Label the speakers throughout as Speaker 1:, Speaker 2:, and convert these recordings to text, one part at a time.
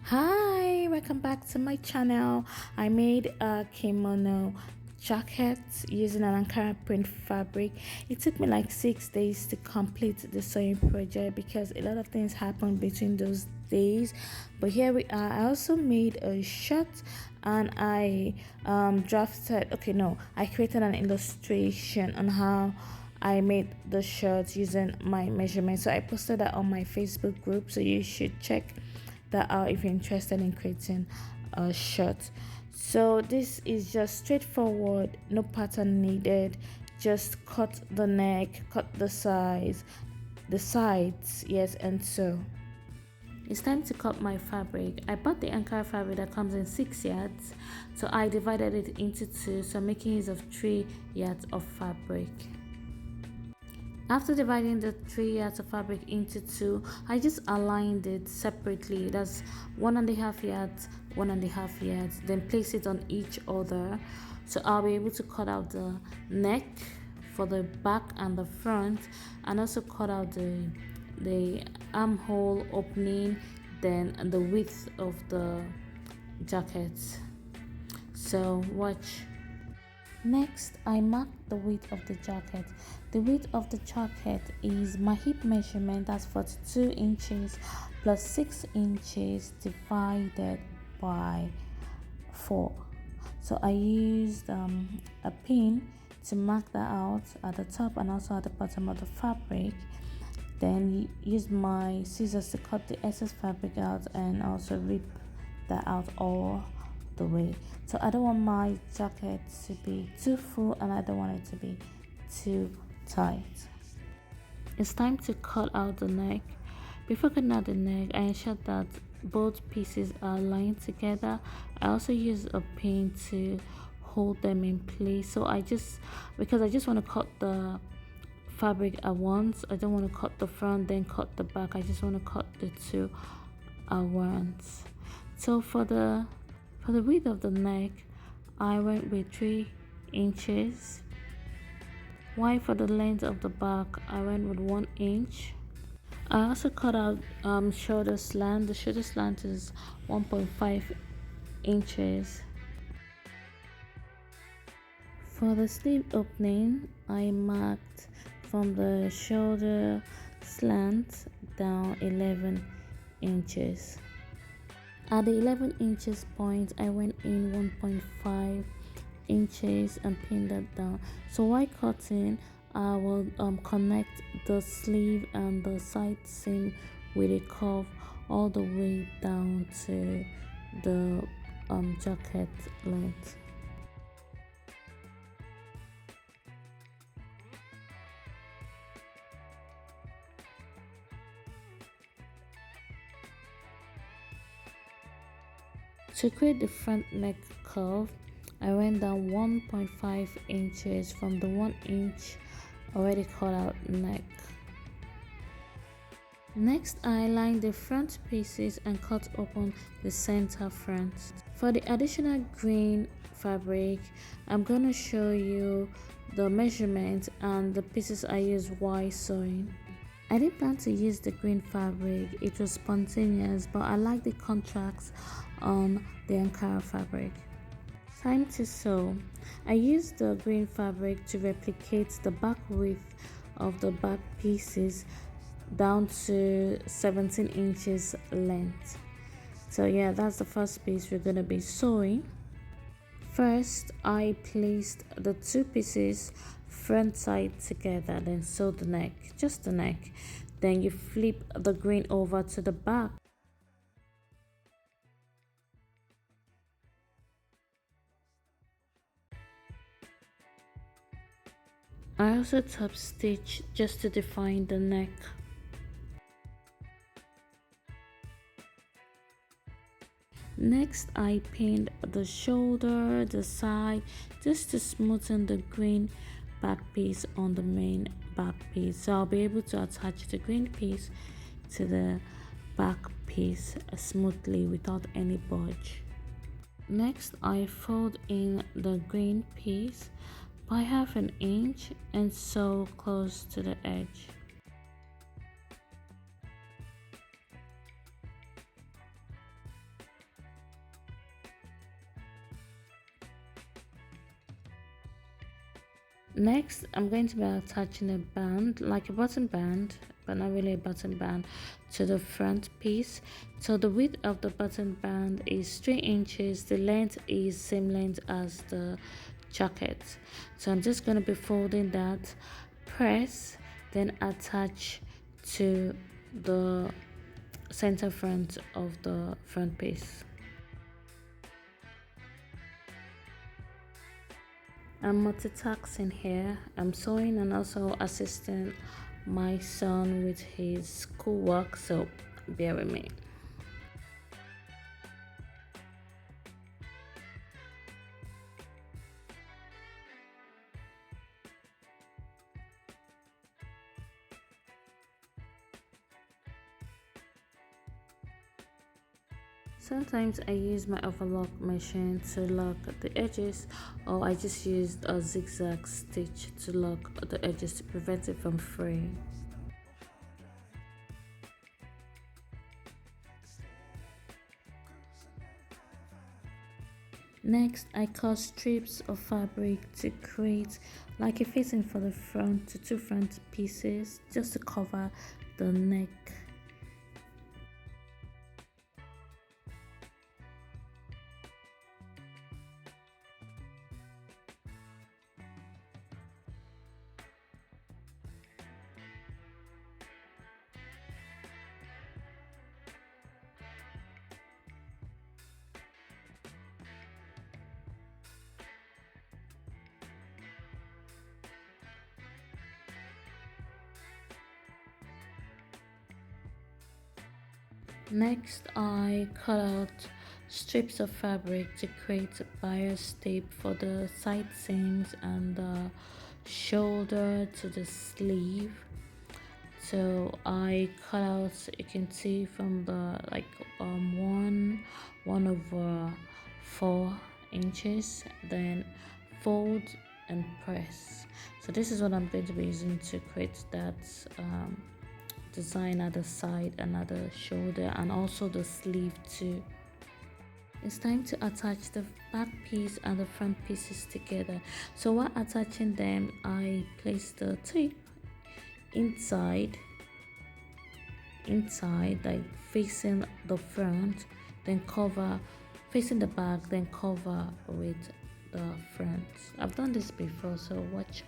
Speaker 1: Hi, welcome back to my channel. I made a kimono jacket using an Ankara print fabric. It took me like 6 days to complete the sewing project because a lot of things happened between those days. But here we are. I also made a shirt and I I created an illustration on how I made the shirt using my measurements. So I posted that on my Facebook group, so you should check that out if you're interested in creating a shirt. So this is just straightforward, no pattern needed. Just cut the neck, cut the sides, yes, and so it's time to cut my fabric. I bought the Ankara fabric that comes in 6 yards, so I divided it into two, so I'm making use of 3 yards of fabric. After dividing the 3 yards of fabric into two, I just aligned it separately. That's 1.5 yards, 1.5 yards, then place it on each other. So I'll be able to cut out the neck for the back and the front, and also cut out the armhole opening, then the width of the jacket. So watch. Next, I marked the width of the jacket. The width of the jacket is my hip measurement, that's 42 inches plus 6 inches divided by 4. So I used a pin to mark that out at the top and also at the bottom of the fabric. Then use my scissors to cut the excess fabric out and also rip that out all the way. So I don't want my jacket to be too full and I don't want it to be too tight. It's time to cut out the neck. Before cutting out the neck, I ensure that both pieces are aligned together. I also use a pin to hold them in place. So because I just want to cut the fabric at once. I don't want to cut the front then cut the back. I just want to cut the two at once. So for the width of the neck, I went with 3 inches. While for the length of the back, I went with 1 inch. I also cut out shoulder slant. The shoulder slant is 1.5 inches. For the sleeve opening, I marked from the shoulder slant down 11 inches. At the 11 inches point, I went in 1.5 inches and pinned that down. So while cutting, I will connect the sleeve and the side seam with a curve all the way down to the jacket length. To create the front neck curve, I went down 1.5 inches from the 1 inch already cut out neck. Next, I lined the front pieces and cut open the center front. For the additional green fabric, I'm going to show you the measurements and the pieces I used while sewing. I didn't plan to use the green fabric, it was spontaneous, but I like the contrast on the Ankara fabric. Time to sew. I used the green fabric to replicate the back width of the back pieces down to 17 inches length. So yeah, that's the first piece we're going to be sewing. First, I placed the two pieces front side together, then sew the neck, just the neck. Then you flip the green over to the back. I also top stitch just to define the neck. Next, I pinned the shoulder, the side, just to smoothen the green back piece on the main back piece. So I'll be able to attach the green piece to the back piece smoothly without any budge. Next, I fold in the green piece by 1/2 inch and sew close to the edge. Next, I'm going to be attaching a band, like a button band, but not really a button band, to the front piece. So the width of the button band is 3 inches. The length is same length as the jacket. So I'm just going to be folding that, press, then attach to the center front of the front piece. I'm multitasking here. I'm sewing and also assisting my son with his schoolwork, so bear with me. Sometimes I use my overlock machine to lock the edges, or I just used a zigzag stitch to lock the edges to prevent it from fraying. Next, I cut strips of fabric to create like a facing for the front to two front pieces just to cover the neck. Next, I cut out strips of fabric to create bias tape for the side seams and the shoulder to the sleeve. So I cut out, you can see from the like one over 4 inches, then fold and press. So this is what I'm going to be using to create that design at the side and at the shoulder and also the sleeve too. It's time to attach the back piece and the front pieces together. So while attaching them, I place the tape inside like facing the front, then cover facing the back, then cover with the front. I've done this before, so watch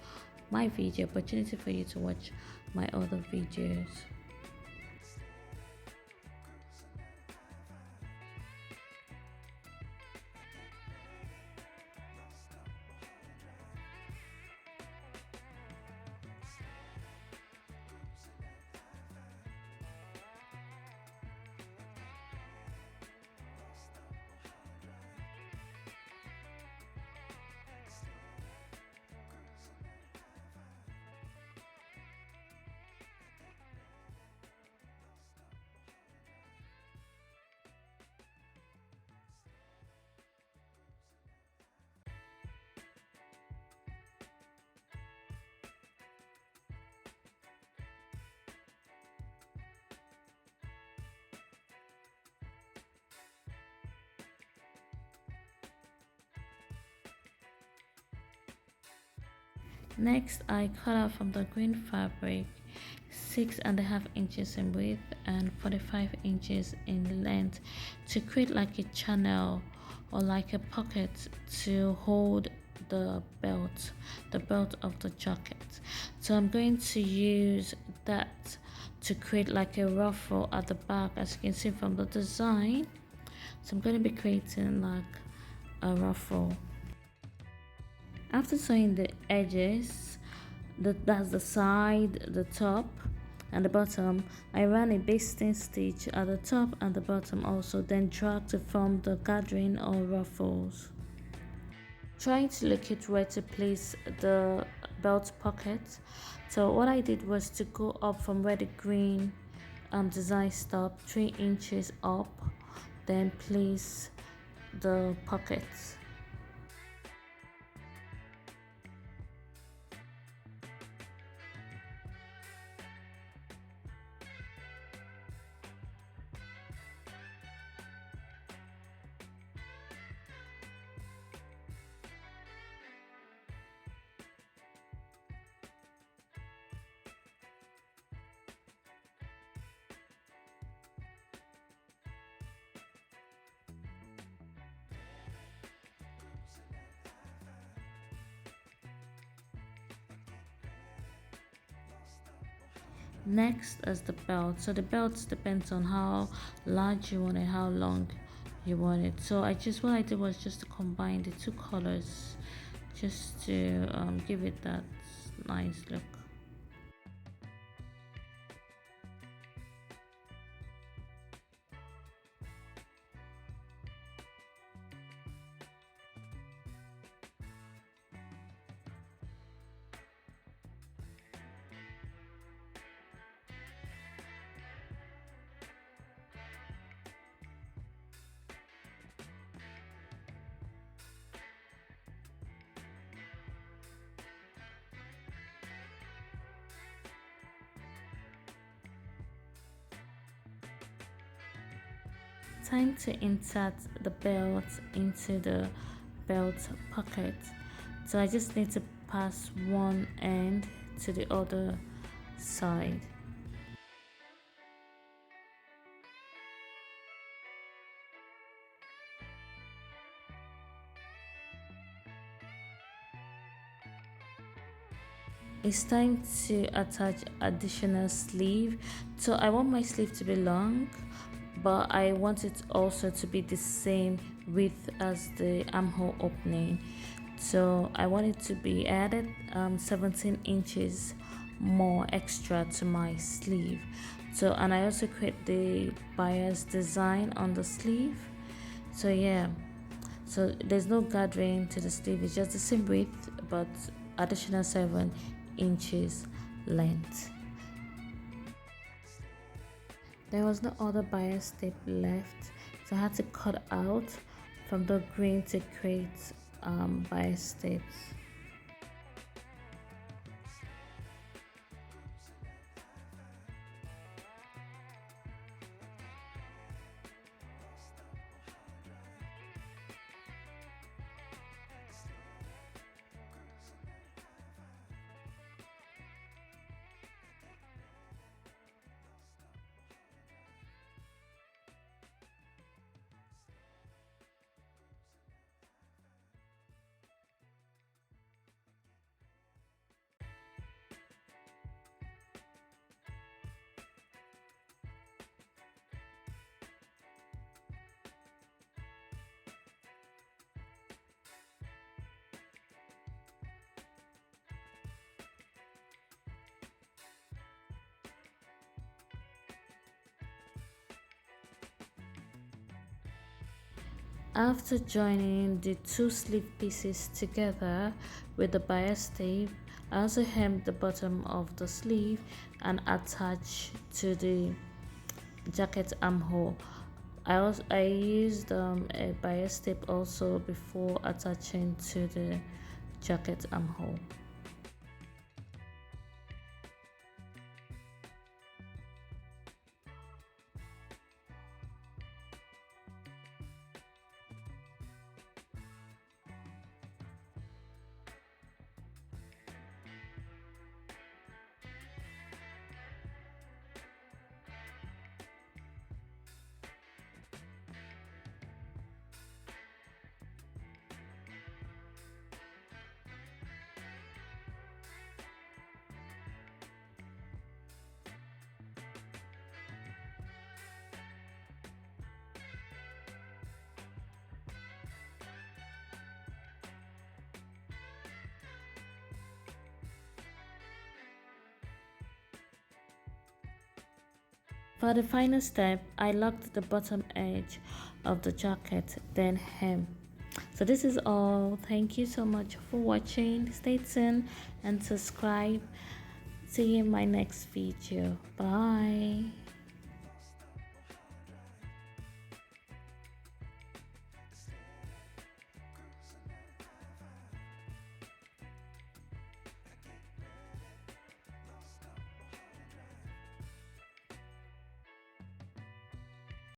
Speaker 1: my video. Opportunity for you to watch my other videos. Next, I cut out from the green fabric 6.5 inches in width and 45 inches in length to create like a channel or like a pocket to hold the belt of the jacket. So I'm going to use that to create like a ruffle at the back, as you can see from the design. So I'm going to be creating like a ruffle. After sewing the edges, that's the side, the top and the bottom, I ran a basting stitch at the top and the bottom also, then drag to form the gathering or ruffles. Trying to locate where to place the belt pocket. So what I did was to go up from where the green design stopped, 3 inches up, then place the pockets. Next is the belt. So the belt depends on how large you want it, how long you want it. So what I did was just to combine the two colors, just to give it that nice look. Time to insert the belt into the belt pocket. So I just need to pass one end to the other side. It's time to attach additional sleeve. So I want my sleeve to be long, but I want it also to be the same width as the armhole opening. So I want it to be added 17 inches more extra to my sleeve. So, and I also create the bias design on the sleeve. So yeah, so there's no gathering to the sleeve, it's just the same width but additional 7 inches length. There was no other bias tape left, so I had to cut out from the green to create bias tapes. After joining the two sleeve pieces together with the bias tape, I also hemmed the bottom of the sleeve and attached to the jacket armhole. I used a bias tape also before attaching to the jacket armhole. For the final step, I locked the bottom edge of the jacket, then hem. So this is all. Thank you so much for watching. Stay tuned and subscribe. See you in my next video. Bye.